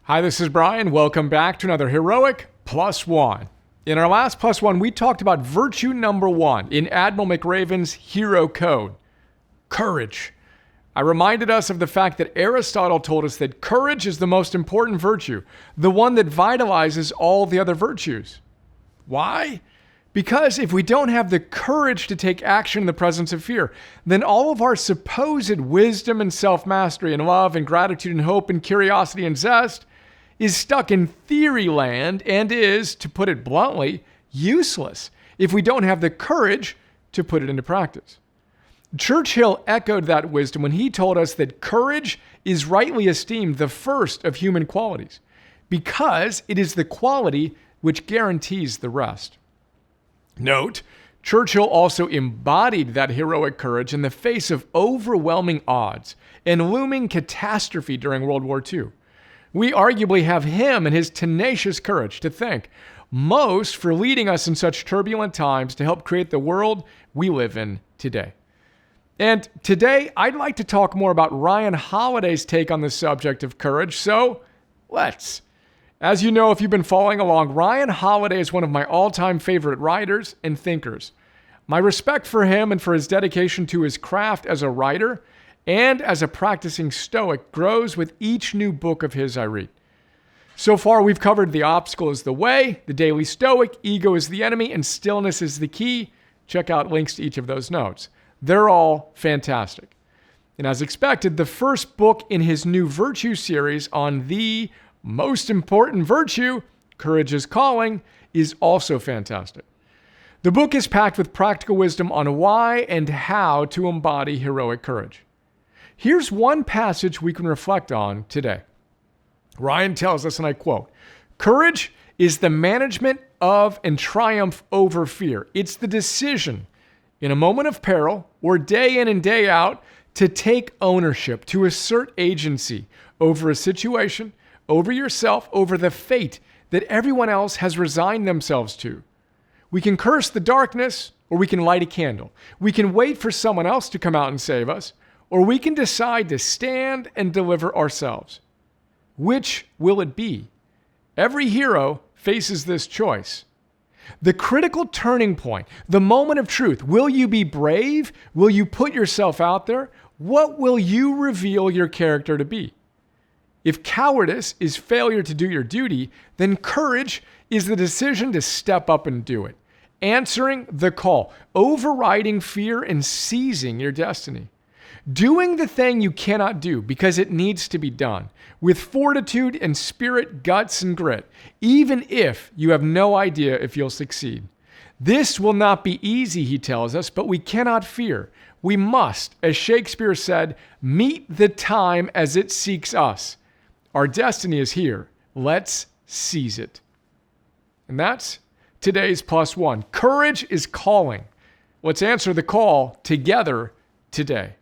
Hi, this is Brian. Welcome back to another Heroic Plus One. In our last Plus One, we talked about virtue number one in Admiral McRaven's Hero Code, courage. I reminded us of the fact that Aristotle told us that courage is the most important virtue, the one that vitalizes all the other virtues. Why? Because if we don't have the courage to take action in the presence of fear, then all of our supposed wisdom and self-mastery and love and gratitude and hope and curiosity and zest is stuck in theory land and is, to put it bluntly, useless if we don't have the courage to put it into practice. Churchill echoed that wisdom when he told us that courage is rightly esteemed the first of human qualities because it is the quality which guarantees the rest. Note, Churchill also embodied that heroic courage in the face of overwhelming odds and looming catastrophe during World War II. We arguably have him and his tenacious courage to thank, most for leading us in such turbulent times to help create the world we live in today. And today, I'd like to talk more about Ryan Holiday's take on the subject of courage, so let's. As you know, if you've been following along, Ryan Holiday is one of my all-time favorite writers and thinkers. My respect for him and for his dedication to his craft as a writer and as a practicing Stoic grows with each new book of his I read. So far, we've covered The Obstacle is the Way, The Daily Stoic, Ego is the Enemy, and Stillness is the Key. Check out links to each of those notes. They're all fantastic. And as expected, the first book in his new Virtue series on the most important virtue, Courage is Calling, is also fantastic. The book is packed with practical wisdom on why and how to embody heroic courage. Here's one passage we can reflect on today. Ryan tells us, and I quote, "Courage is the management of and triumph over fear. It's the decision in a moment of peril or day in and day out to take ownership, to assert agency over a situation, over yourself, over the fate that everyone else has resigned themselves to. We can curse the darkness or we can light a candle. We can wait for someone else to come out and save us, or we can decide to stand and deliver ourselves. Which will it be? Every hero faces this choice. The critical turning point, the moment of truth. Will you be brave? Will you put yourself out there? What will you reveal your character to be? If cowardice is failure to do your duty, then courage is the decision to step up and do it. Answering the call, overriding fear and seizing your destiny. Doing the thing you cannot do because it needs to be done with fortitude and spirit, guts and grit, even if you have no idea if you'll succeed. This will not be easy, he tells us, but we cannot fear. We must, as Shakespeare said, meet the time as it seeks us. Our destiny is here. Let's seize it." And that's today's Plus One. Courage is calling. Let's answer the call together today.